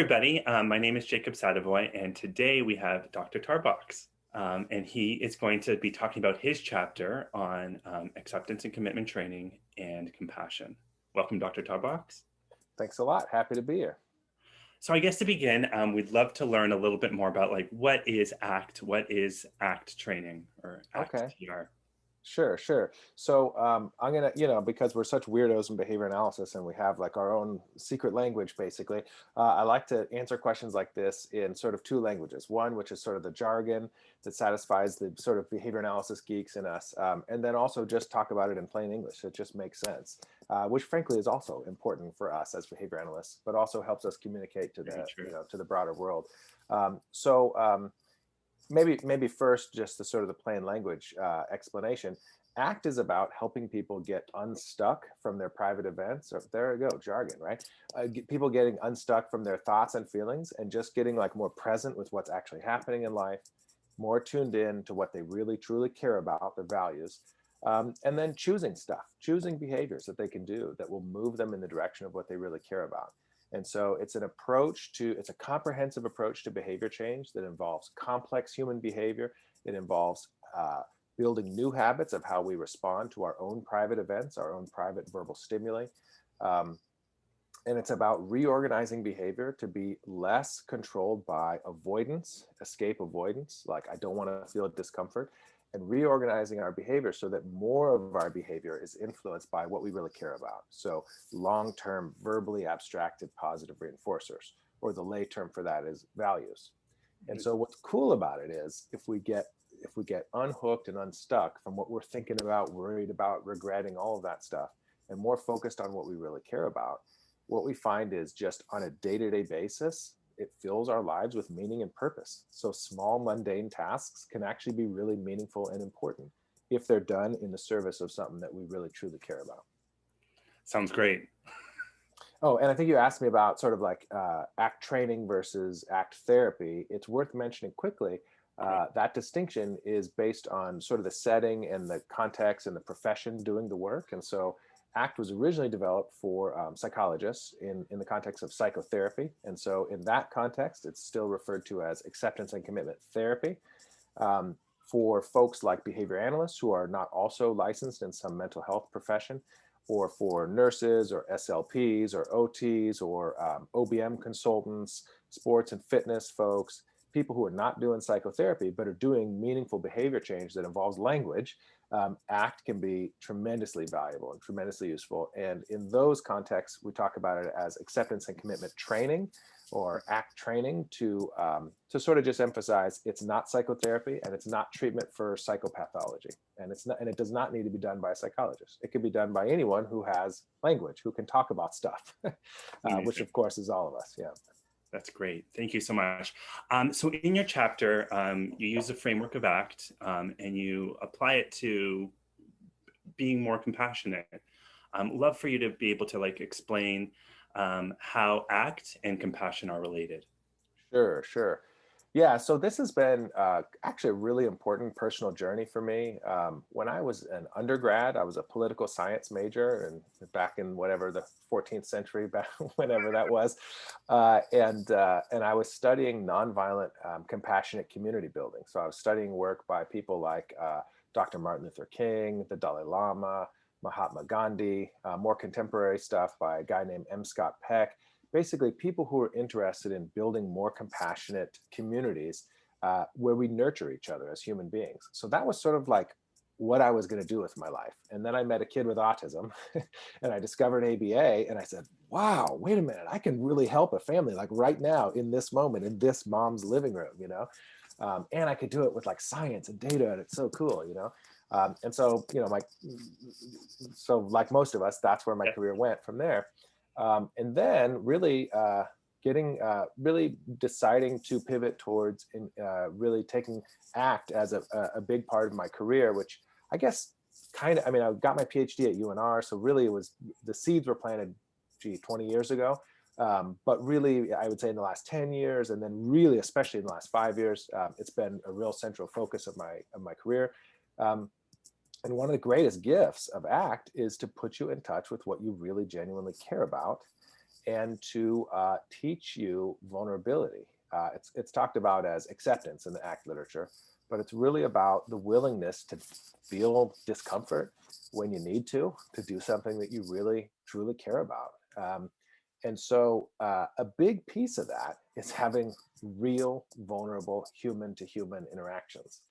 everybody. My name is Jacob Sadavoy, and today we have Dr. Tarbox. And he is going to be talking about his chapter on acceptance and commitment training and compassion. Welcome, Dr. Tarbox. Thanks a lot. Happy to be here. So I guess to begin, we'd love to learn a little bit more about what is ACT? What is ACT training or ACT Okay. TR? Sure. So I'm gonna, because we're such weirdos in behavior analysis and we have like our own secret language, basically, I like to answer questions like this in sort of two languages. One, which is sort of the jargon that satisfies the sort of behavior analysis geeks in us, and then also just talk about it in plain English. It just makes sense, which frankly is also important for us as behavior analysts, but also helps us communicate to to the broader world. Maybe first, just the sort of the plain language explanation. ACT is about helping people get unstuck from their private events. Or there you go, jargon, right? People getting unstuck from their thoughts and feelings and just getting like more present with what's actually happening in life, more tuned in to what they really truly care about, their values, and then choosing behaviors that they can do that will move them in the direction of what they really care about. And so it's a comprehensive approach to behavior change that involves complex human behavior. It involves building new habits of how we respond to our own private events, our own private verbal stimuli. And it's about reorganizing behavior to be less controlled by escape avoidance, like I don't want to feel discomfort, and reorganizing our behavior so that more of our behavior is influenced by what we really care about. So long-term, verbally abstracted positive reinforcers, or the lay term for that is values. And so what's cool about it is if we get unhooked and unstuck from what we're thinking about, worried about, regretting, all of that stuff, and more focused on what we really care about, what we find is just on a day-to-day basis, it fills our lives with meaning and purpose. So small, mundane tasks can actually be really meaningful and important if they're done in the service of something that we really truly care about. Sounds great. Oh, and I think you asked me about sort of like ACT training versus ACT therapy. It's worth mentioning quickly that distinction is based on sort of the setting and the context and the profession doing the work. And so ACT was originally developed for psychologists in the context of psychotherapy. And so in that context, it's still referred to as acceptance and commitment therapy. For folks like behavior analysts who are not also licensed in some mental health profession, or for nurses or SLPs or OTs or OBM consultants, sports and fitness folks, people who are not doing psychotherapy, but are doing meaningful behavior change that involves language, ACT can be tremendously valuable and tremendously useful. And in those contexts, we talk about it as acceptance and commitment training, or ACT training, to sort of just emphasize it's not psychotherapy and it's not treatment for psychopathology. And it does not need to be done by a psychologist. It can be done by anyone who has language, who can talk about stuff, which of course is all of us. Yeah. That's great. Thank you so much. So in your chapter, you use the framework of ACT and you apply it to being more compassionate. Love for you to be able to explain how ACT and compassion are related. Sure. Yeah, so this has been actually a really important personal journey for me. When I was an undergrad, I was a political science major, and back in whatever the 14th century, back whenever that was, and I was studying nonviolent, compassionate community building. So I was studying work by people like Dr. Martin Luther King, the Dalai Lama, Mahatma Gandhi, more contemporary stuff by a guy named M. Scott Peck. Basically, people who are interested in building more compassionate communities where we nurture each other as human beings. So that was sort of like what I was going to do with my life. And then I met a kid with autism and I discovered ABA and I said, wow, wait a minute, I can really help a family like right now in this moment, in this mom's living room, and I could do it with like science and data, and it's so cool, and so, so like most of us, that's where my career went from there. And then really really deciding to pivot towards really taking ACT as a big part of my career, which I guess I got my PhD at UNR. So really the seeds were planted, 20 years ago. But really, I would say in the last 10 years, and then really, especially in the last 5 years, it's been a real central focus of my career. And one of the greatest gifts of ACT is to put you in touch with what you really genuinely care about and to teach you vulnerability. It's talked about as acceptance in the ACT literature, but it's really about the willingness to feel discomfort when you need to do something that you really truly care about. And so a big piece of that is having real, vulnerable human to human interactions.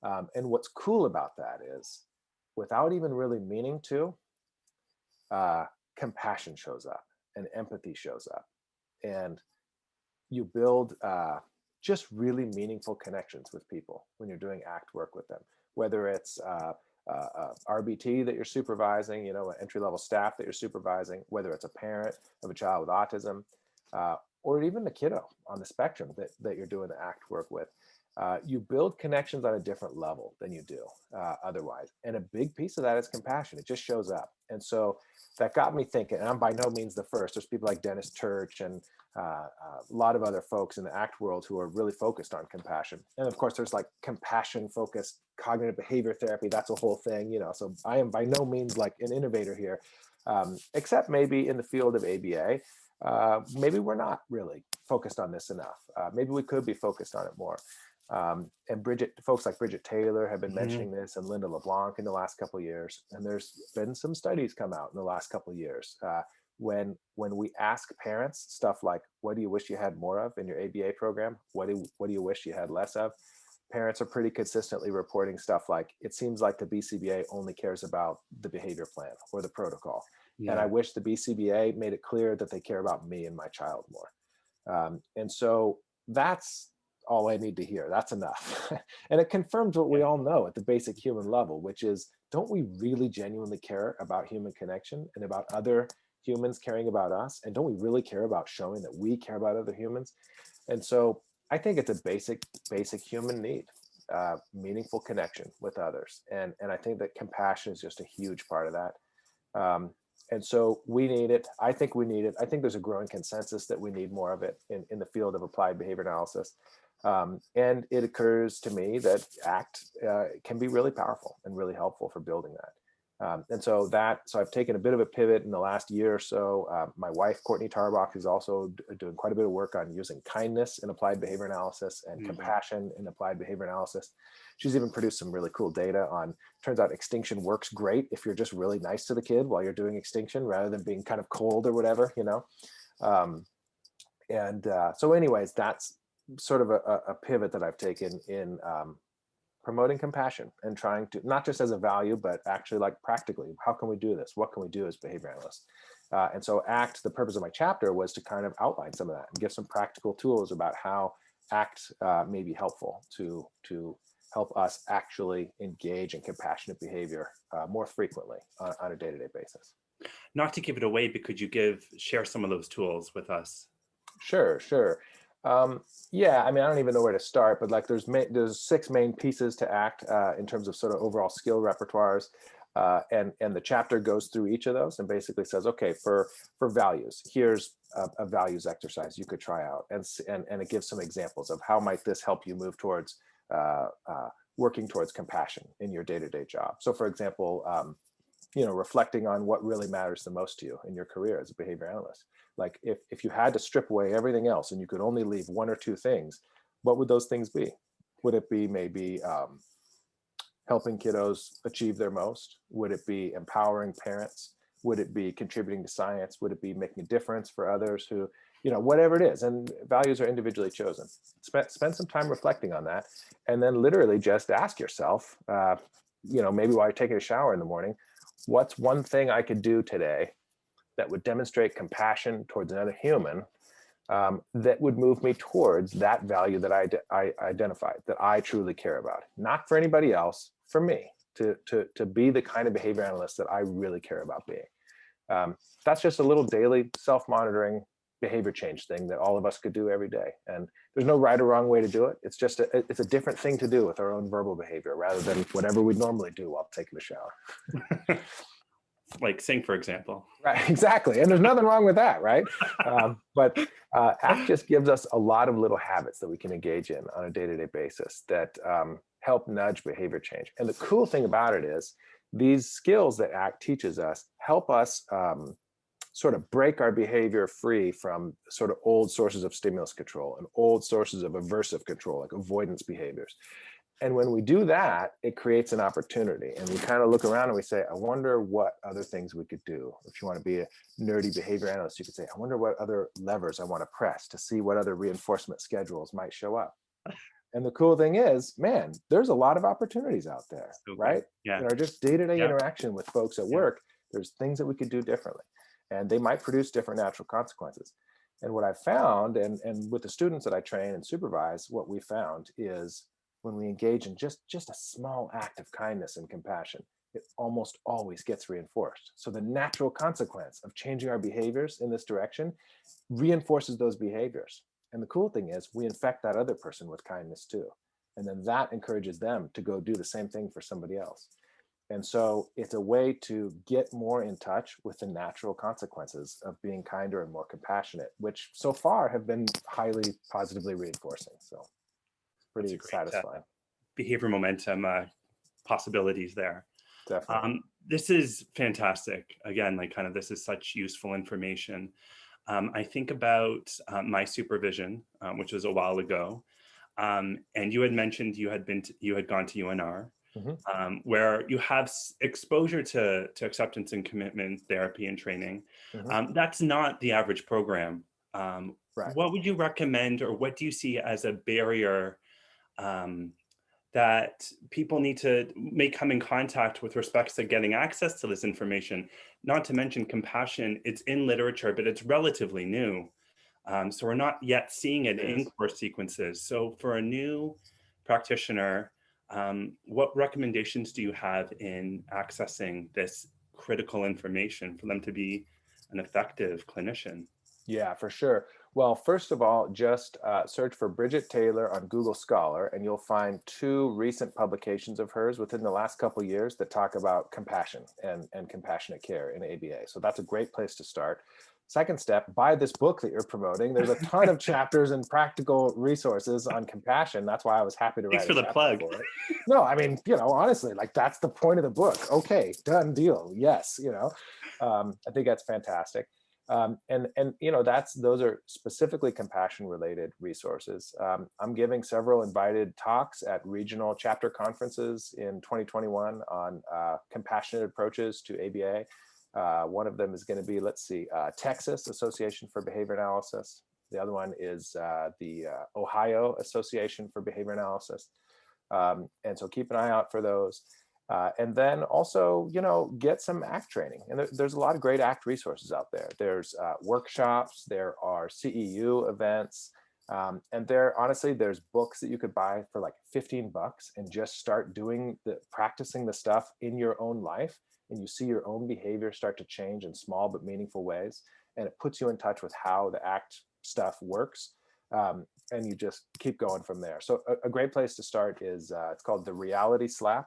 And what's cool about that is, without even really meaning to, compassion shows up and empathy shows up. And you build just really meaningful connections with people when you're doing ACT work with them, whether it's RBT that you're supervising, you know, entry-level staff that you're supervising, whether it's a parent of a child with autism, or even the kiddo on the spectrum that you're doing the ACT work with. You build connections on a different level than you do otherwise. And a big piece of that is compassion. It just shows up. And so that got me thinking, and I'm by no means the first. There's people like Dennis Turch and a lot of other folks in the ACT world who are really focused on compassion. And of course, there's like compassion focused cognitive behavior therapy. That's a whole thing, you know. So I am by no means like an innovator here, except maybe in the field of ABA. Maybe we're not really focused on this enough. Maybe we could be focused on it more. And folks like Bridget Taylor have been mentioning this, and Linda LeBlanc in the last couple of years. And there's been some studies come out in the last couple of years when we ask parents stuff like, what do you wish you had more of in your ABA program? What do you wish you had less of? Parents are pretty consistently reporting stuff like, it seems like the BCBA only cares about the behavior plan or the protocol. Yeah. And I wish the BCBA made it clear that they care about me and my child more. And so that's all I need to hear. That's enough. And it confirms what we all know at the basic human level, which is, don't we really genuinely care about human connection and about other humans caring about us? And don't we really care about showing that we care about other humans? And so I think it's a basic human need, meaningful connection with others. And I think that compassion is just a huge part of that. And so we need it. I think we need it. I think there's a growing consensus that we need more of it in the field of applied behavior analysis. And it occurs to me that ACT can be really powerful and really helpful for building that. And so I've taken a bit of a pivot in the last year or so. My wife, Courtney Tarbox, is also doing quite a bit of work on using kindness in applied behavior analysis and compassion in applied behavior analysis. She's even produced some really cool data on, turns out extinction works great if you're just really nice to the kid while you're doing extinction rather than being kind of cold or whatever, you know? So anyways, that's sort of a pivot that I've taken in promoting compassion and trying to, not just as a value, but actually like practically, how can we do this? What can we do as behavior analysts? And so ACT, the purpose of my chapter was to kind of outline some of that and give some practical tools about how ACT may be helpful to help us actually engage in compassionate behavior more frequently on a day-to-day basis. Not to give it away, but could you share some of those tools with us? Sure. Yeah, I mean, I don't even know where to start, but like there's 6 main pieces to ACT in terms of sort of overall skill repertoires. And the chapter goes through each of those and basically says, okay, for values, here's a values exercise you could try out. And it gives some examples of how might this help you move towards working towards compassion in your day-to-day job. So for example, reflecting on what really matters the most to you in your career as a behavior analyst. Like if you had to strip away everything else and you could only leave 1 or 2 things, what would those things be? Would it be maybe helping kiddos achieve their most? Would it be empowering parents? Would it be contributing to science? Would it be making a difference for others who, whatever it is? And values are individually chosen. Spend some time reflecting on that. And then literally just ask yourself, maybe while you're taking a shower in the morning, what's one thing I could do today that would demonstrate compassion towards another human that would move me towards that value that I identified, that I truly care about, not for anybody else, for me, to be the kind of behavior analyst that I really care about being. That's just a little daily self-monitoring behavior change thing that all of us could do every day. And there's no right or wrong way to do it. It's just it's a different thing to do with our own verbal behavior rather than whatever we'd normally do while taking a shower. Like sing, for example. Right, exactly. And there's nothing wrong with that, right? But ACT just gives us a lot of little habits that we can engage in on a day-to-day basis that help nudge behavior change. And the cool thing about it is these skills that ACT teaches us help us sort of break our behavior free from sort of old sources of stimulus control and old sources of aversive control, like avoidance behaviors. And when we do that, it creates an opportunity. And we kind of look around and we say, I wonder what other things we could do. If you want to be a nerdy behavior analyst, you could say, I wonder what other levers I want to press to see what other reinforcement schedules might show up. And the cool thing is, man, there's a lot of opportunities out there, So good. right? Yeah. In our just day-to-day Yeah. interaction with folks at work, there's things that we could do differently. And they might produce different natural consequences. And what I found, and with the students that I train and supervise, what we found is when we engage in just a small act of kindness and compassion, it almost always gets reinforced. So the natural consequence of changing our behaviors in this direction reinforces those behaviors. And the cool thing is we infect that other person with kindness too. And then that encourages them to go do the same thing for somebody else. And so it's a way to get more in touch with the natural consequences of being kinder and more compassionate, which so far have been highly positively reinforcing. So pretty satisfying. Behavior momentum possibilities there. Definitely. This is fantastic. Again, like kind of this is such useful information. I think about my supervision, which was a while ago, and you had mentioned you had gone to UNR, where you have exposure to acceptance and commitment therapy and training. That's not the average program. Right. What would you recommend, or what do you see as a barrier that people need to come in contact with respect to getting access to this information? Not to mention compassion, it's in literature, but it's relatively new. So we're not yet seeing it in course sequences. So for a new practitioner, what recommendations do you have in accessing this critical information for them to be an effective clinician? Yeah, for sure. Well, first of all, just search for Bridget Taylor on Google Scholar, and you'll find 2 recent publications of hers within the last couple of years that talk about compassion and compassionate care in ABA. So that's a great place to start. Second step, buy this book that you're promoting. There's a ton of chapters and practical resources on compassion. That's why I was happy to write Thanks for the plug. for it. No, I mean, honestly, like that's the point of the book. Okay, done deal. Yes, I think that's fantastic. And those are specifically compassion related resources. I'm giving several invited talks at regional chapter conferences in 2021 on compassionate approaches to ABA. One of them is going to be, Texas Association for Behavior Analysis. The other one is the Ohio Association for Behavior Analysis. And so keep an eye out for those. And then also, get some ACT training. And there's a lot of great ACT resources out there. There's workshops, there are CEU events, and there's books that you could buy for like $15 and just start practicing the stuff in your own life. And you see your own behavior start to change in small but meaningful ways. And it puts you in touch with how the ACT stuff works. And you just keep going from there. So a great place to start is, it's called The Reality Slap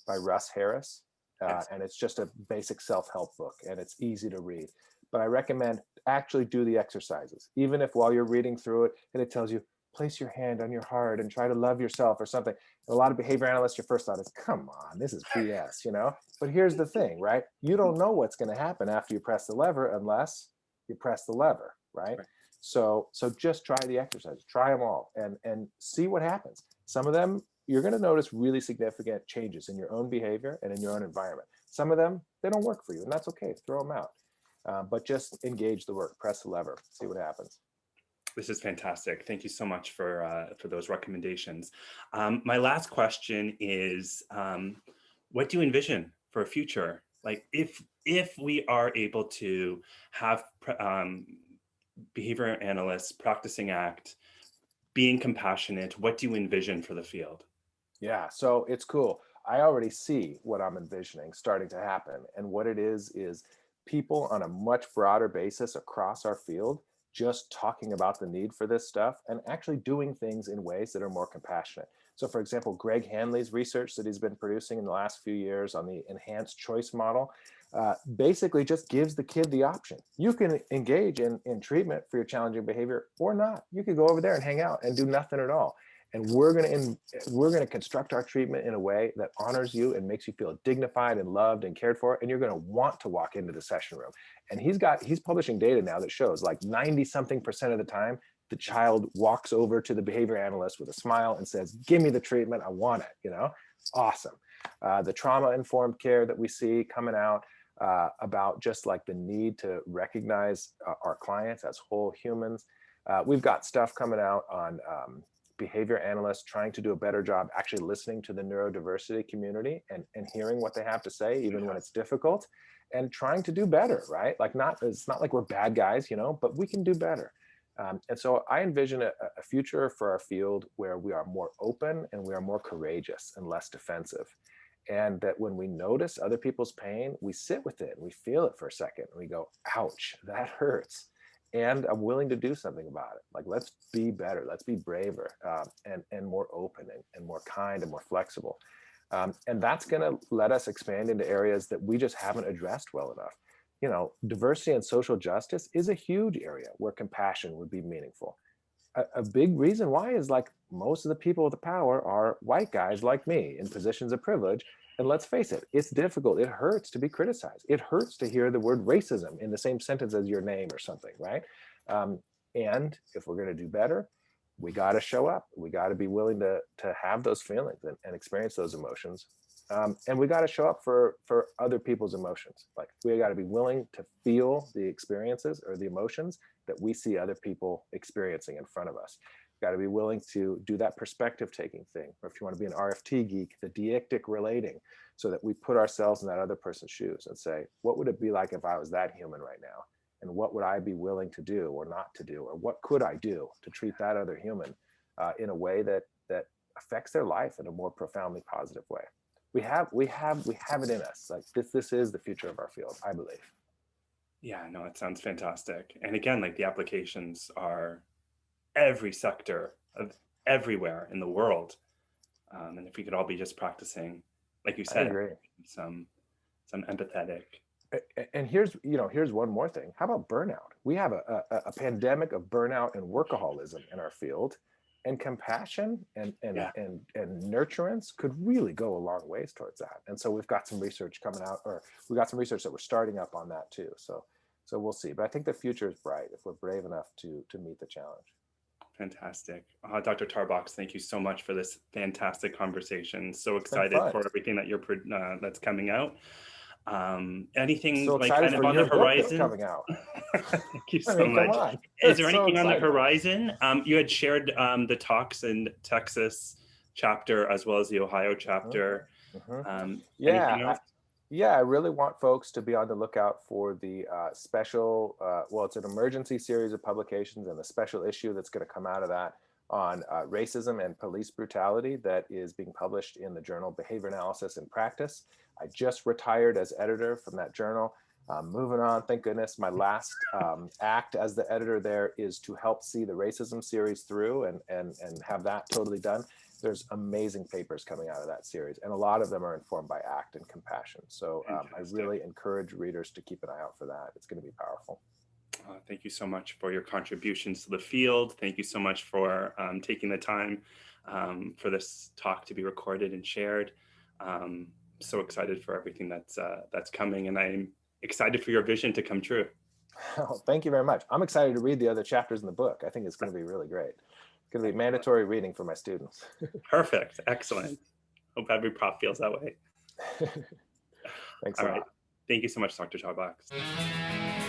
by Russ Harris. And it's just a basic self-help book, and it's easy to read. But I recommend actually do the exercises, even if while you're reading through it, and it tells you, place your hand on your heart and try to love yourself or something. A lot of behavior analysts, your first thought is, come on, this is BS, But here's the thing, right? You don't know what's going to happen after you press the lever unless you press the lever, right? So just try the exercises, try them all, and see what happens. Some of them, you're going to notice really significant changes in your own behavior and in your own environment. Some of them, they don't work for you, and that's okay. Throw them out. But just engage the work, press the lever, see what happens. This is fantastic. Thank you so much for those recommendations. My last question is, what do you envision for a future? Like if we are able to have behavior analysts practicing ACT, being compassionate, what do you envision for the field? Yeah, so it's cool. I already see what I'm envisioning starting to happen. And what it is people on a much broader basis across our field just talking about the need for this stuff and actually doing things in ways that are more compassionate. So for example, Greg Hanley's research that he's been producing in the last few years on the enhanced choice model basically just gives the kid the option. You can engage in treatment for your challenging behavior or not. You could go over there and hang out and do nothing at all. And we're going to construct our treatment in a way that honors you and makes you feel dignified and loved and cared for. And you're going to want to walk into the session room. And he's publishing data now that shows like 90-something% of the time, the child walks over to the behavior analyst with a smile and says, give me the treatment, I want it, you know? Awesome. The trauma-informed care that we see coming out about just like the need to recognize our clients as whole humans. We've got stuff coming out on behavior analysts trying to do a better job actually listening to the neurodiversity community and hearing what they have to say, even when it's difficult, and trying to do better, right? Like it's not like we're bad guys, you know, but we can do better. And so I envision a future for our field where we are more open and we are more courageous and less defensive. And that when we notice other people's pain, we sit with it, we feel it for a second, and we go, ouch, that hurts. And I'm willing to do something about it. Like, let's be better, let's be braver, and more open and more kind and more flexible. And that's gonna let us expand into areas that we just haven't addressed well enough. You know, diversity and social justice is a huge area where compassion would be meaningful. A big reason why is like most of the people with the power are white guys like me in positions of privilege. And let's face it, it's difficult. It hurts to be criticized. It hurts to hear the word racism in the same sentence as your name or something, right? And if we're going to do better, we got to show up. We got to be willing to have those feelings and experience those emotions. And we got to show up for other people's emotions. Like, we got to be willing to feel the experiences or the emotions that we see other people experiencing in front of us. Got to be willing to do that perspective taking thing, or if you want to be an RFT geek, the deictic relating, so that we put ourselves in that other person's shoes and say, what would it be like if I was that human right now? And what would I be willing to do or not to do? Or what could I do to treat that other human in a way that affects their life in a more profoundly positive way? We have it in us. Like, this is the future of our field, I believe. Yeah, no, it sounds fantastic. And again, like, the applications are every sector of everywhere in the world. And if we could all be just practicing, like you said, some empathetic. And here's one more thing. How about burnout? We have a pandemic of burnout and workaholism in our field, and compassion and nurturance could really go a long ways towards that. And so we've got some research coming out, or we've got some research that we're starting up on that too. So we'll see. But I think the future is bright if we're brave enough to meet the challenge. Fantastic. Dr. Tarbox, thank you so much for this fantastic conversation. So excited for everything that that's coming out. Anything so like kind of on the horizon coming out? Thank you so much. Is there anything on the horizon? You had shared the talks in Texas chapter as well as the Ohio chapter. I really want folks to be on the lookout for the special, it's an emergency series of publications and the special issue that's going to come out of that on racism and police brutality that is being published in the journal Behavior Analysis and Practice. I just retired as editor from that journal. Moving on, thank goodness. My last act as the editor there is to help see the racism series through and have that totally done. There's amazing papers coming out of that series, and a lot of them are informed by ACT and compassion. So I really encourage readers to keep an eye out for that. It's going to be powerful. Thank you so much for your contributions to the field. Thank you so much for taking the time for this talk to be recorded and shared. So excited for everything that's coming, and I'm excited for your vision to come true. Oh, thank you very much. I'm excited to read the other chapters in the book. I think it's going to be really great. It's going to be mandatory reading for my students. Perfect. Excellent. Hope every prof feels that way. Thanks All a right. lot. Thank you so much, Dr. Tarbox.